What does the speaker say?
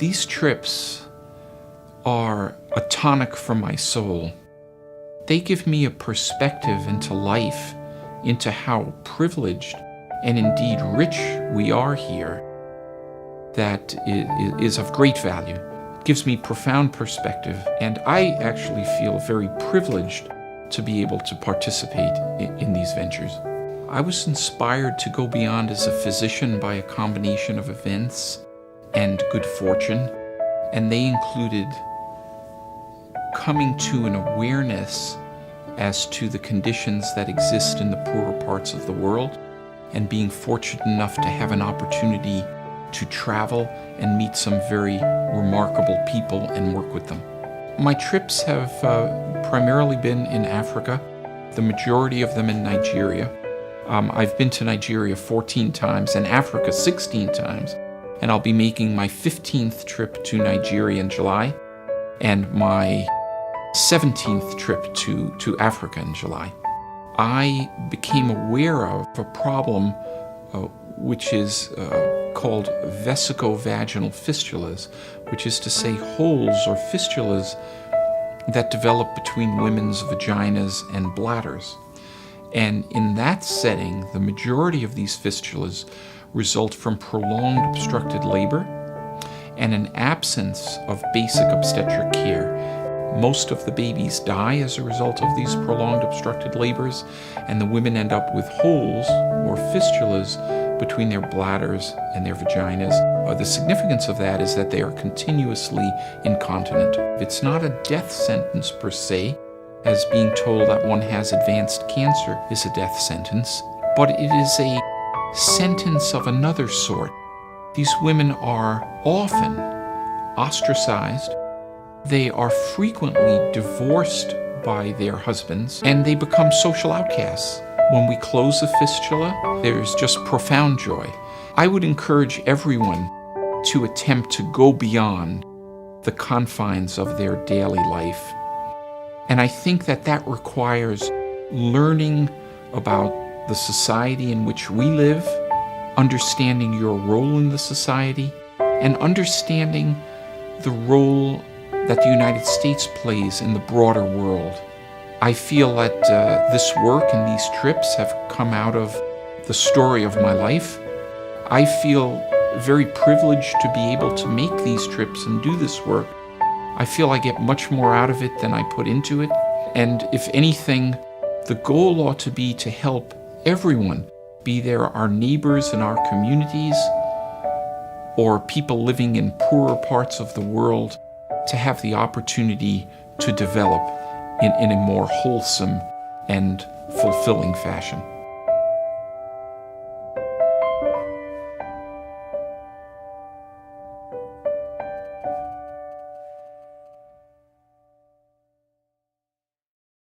These trips are a tonic for my soul. They give me a perspective into life, into how privileged and indeed rich we are here, that is of great value. It gives me profound perspective, and I actually feel very privileged to be able to participate in these ventures. I was inspired to go beyond as a physician by a combination of events and good fortune, and they included coming to an awareness as to the conditions that exist in the poorer parts of the world, and being fortunate enough to have an opportunity to travel and meet some very remarkable people and work with them. My trips have primarily been in Africa, the majority of them in Nigeria. I've been to Nigeria 14 times and Africa 16 times, and I'll be making my 15th trip to Nigeria in July and my 17th trip to Africa in July. I became aware of a problem which is called vesicovaginal fistulas, which is to say holes or fistulas that develop between women's vaginas and bladders. And in that setting, the majority of these fistulas result from prolonged obstructed labor and an absence of basic obstetric care. Most of the babies die as a result of these prolonged obstructed labors, and the women end up with holes or fistulas between their bladders and their vaginas. The significance of that is that they are continuously incontinent. It's not a death sentence per se, as being told that one has advanced cancer is a death sentence, but it is a sentence of another sort. These women are often ostracized. They are frequently divorced by their husbands, and they become social outcasts. When we close a fistula, there's just profound joy. I would encourage everyone to attempt to go beyond the confines of their daily life. And I think that requires learning about the society in which we live, understanding your role in the society, and understanding the role that the United States plays in the broader world. I feel that this work and these trips have come out of the story of my life. I feel very privileged to be able to make these trips and do this work. I feel I get much more out of it than I put into it. And if anything, the goal ought to be to help everyone, be there our neighbors in our communities or people living in poorer parts of the world, to have the opportunity to develop in a more wholesome and fulfilling fashion.